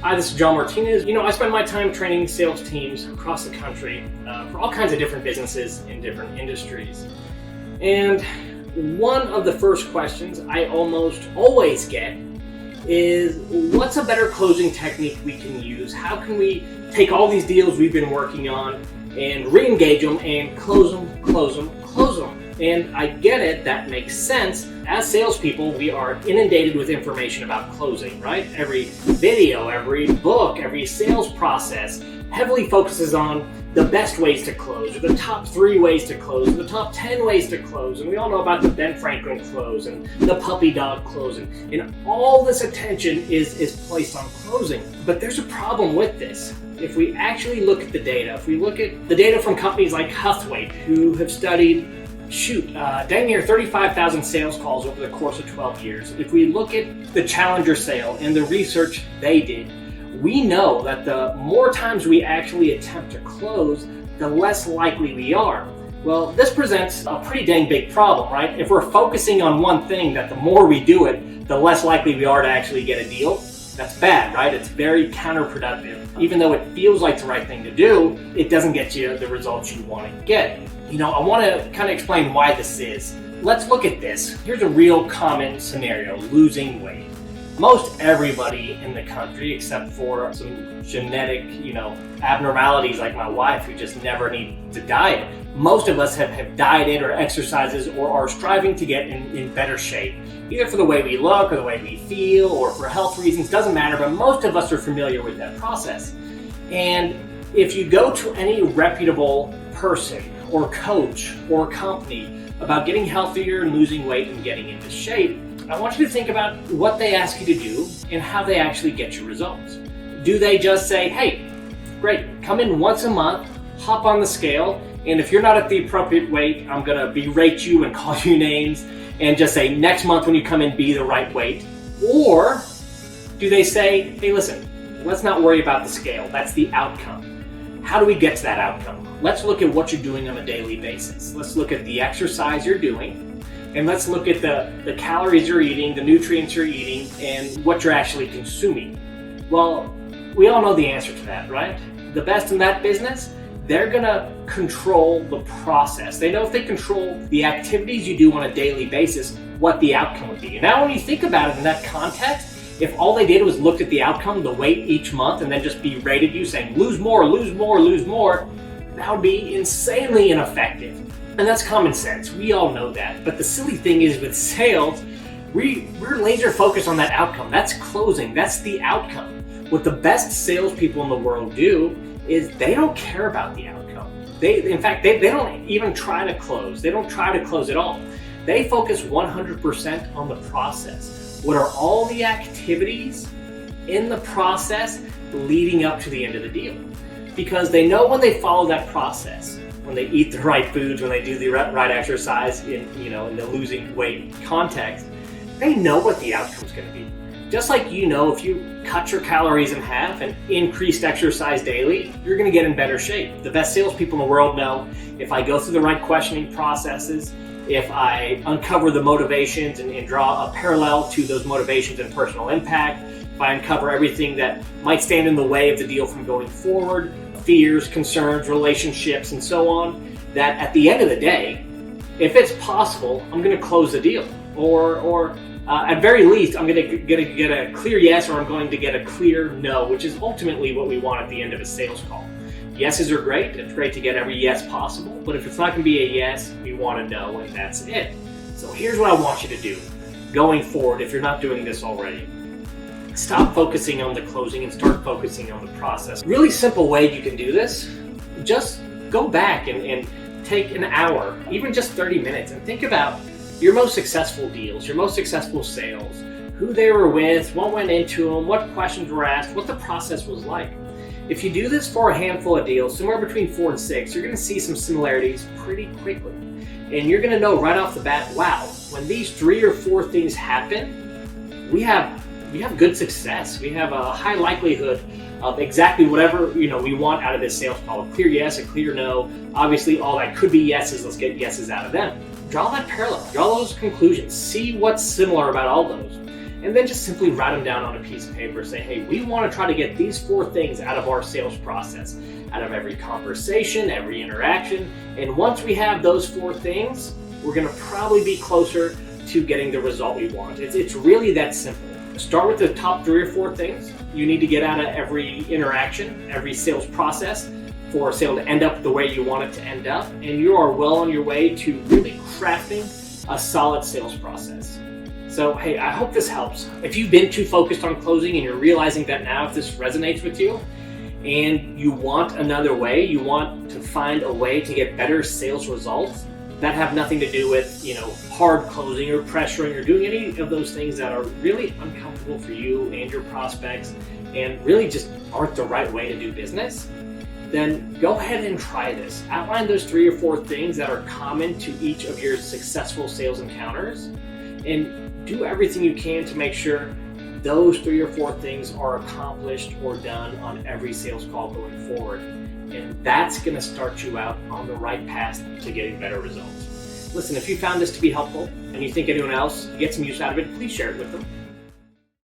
Hi, this is John Martinez. I spend my time training sales teams across the country for all kinds of different businesses in different industries. And one of the first questions I almost always get is, what's a better closing technique we can use? How can we take all these deals we've been working on and re-engage them and close them? And I get it, that makes sense. As salespeople, we are inundated with information about closing, right? Every video, every book, every sales process heavily focuses on the best ways to close, or the top 3 ways to close, or the top 10 ways to close. And we all know about the Ben Franklin close and the puppy dog closing. And all this attention is placed on closing. But there's a problem with this. If we actually look at the data, if we look at the data from companies like Huthwaite, who have studied dang near 35,000 sales calls over the course of 12 years. If we look at the Challenger sale and the research they did, we know that the more times we actually attempt to close, the less likely we are. Well, this presents a pretty dang big problem, right? If we're focusing on one thing, that the more we do it, the less likely we are to actually get a deal. That's bad, right? It's very counterproductive. Even though it feels like the right thing to do, it doesn't get you the results you want to get. I want to kind of explain why this is. Let's look at this. Here's a real common scenario: losing weight. Most everybody in the country, except for some genetic, abnormalities like my wife, who just never need to diet. Most of us have dieted or exercises or are striving to get in better shape, either for the way we look or the way we feel or for health reasons, doesn't matter, but most of us are familiar with that process. And if you go to any reputable person or coach or company about getting healthier and losing weight and getting into shape, I want you to think about what they ask you to do and how they actually get your results. Do they just say, hey, great, come in once a month, hop on the scale, and if you're not at the appropriate weight, I'm gonna berate you and call you names and just say, next month when you come in, be the right weight? Or do they say, hey, listen, let's not worry about the scale, that's the outcome. How do we get to that outcome? Let's look at what you're doing on a daily basis. Let's look at the exercise you're doing, and let's look at the calories you're eating, the nutrients you're eating, and what you're actually consuming. Well, we all know the answer to that, right? The best in that business, they're gonna control the process. They know if they control the activities you do on a daily basis, what the outcome would be. And now when you think about it in that context, if all they did was look at the outcome, the weight each month, and then just berated you saying, lose more, that would be insanely ineffective. And that's common sense. We all know that. But the silly thing is, with sales, we're laser focused on that outcome. That's closing. That's the outcome. What the best salespeople in the world do is they don't care about the outcome. They don't even try to close. They don't try to close at all. They focus 100% on the process. What are all the activities in the process leading up to the end of the deal? Because they know when they follow that process, when they eat the right foods, when they do the right exercise in the losing weight context, they know what the outcome is going to be. Just like if you cut your calories in half and increased exercise daily, you're going to get in better shape. The best salespeople in the world know, if I go through the right questioning processes, if I uncover the motivations and draw a parallel to those motivations and personal impact, if I uncover everything that might stand in the way of the deal from going forward, fears, concerns, relationships, and so on, that at the end of the day, if it's possible, I'm going to close the deal. Or at very least, I'm going to get a clear yes, or I'm going to get a clear no, which is ultimately what we want at the end of a sales call. Yeses are great. It's great to get every yes possible, but if it's not going to be a yes, we want a no, and that's it. So here's what I want you to do going forward, if you're not doing this already. Stop focusing on the closing and start focusing on the process. Really simple way you can do this: just go back and take an hour, even just 30 minutes, and think about your most successful deals, your most successful sales, who they were with, what went into them, what questions were asked, what the process was like. If you do this for a handful of deals, somewhere between 4 and 6, you're going to see some similarities pretty quickly. And you're going to know right off the bat, wow, when these 3 or 4 things happen, we have good success. We have a high likelihood of exactly whatever we want out of this sales call. A clear yes, a clear no. Obviously, all that could be yeses. Let's get yeses out of them. Draw that parallel. Draw those conclusions. See what's similar about all those. and then just simply write them down on a piece of paper. Say, hey, we want to try to get these 4 things out of our sales process, out of every conversation, every interaction. And once we have those 4 things, we're going to probably be closer to getting the result we want. It's really that simple. Start with the top 3 or 4 things you need to get out of every interaction, every sales process for a sale to end up the way you want it to end up. And you are well on your way to really crafting a solid sales process. So, hey, I hope this helps. If you've been too focused on closing and you're realizing that now, if this resonates with you and you want another way, you want to find a way to get better sales results that have nothing to do with, hard closing or pressuring or doing any of those things that are really uncomfortable for you and your prospects and really just aren't the right way to do business, then go ahead and try this. Outline those 3 or 4 things that are common to each of your successful sales encounters and do everything you can to make sure those 3 or 4 things are accomplished or done on every sales call going forward. And that's going to start you out on the right path to getting better results. Listen, if you found this to be helpful and you think anyone else gets some use out of it, please share it with them.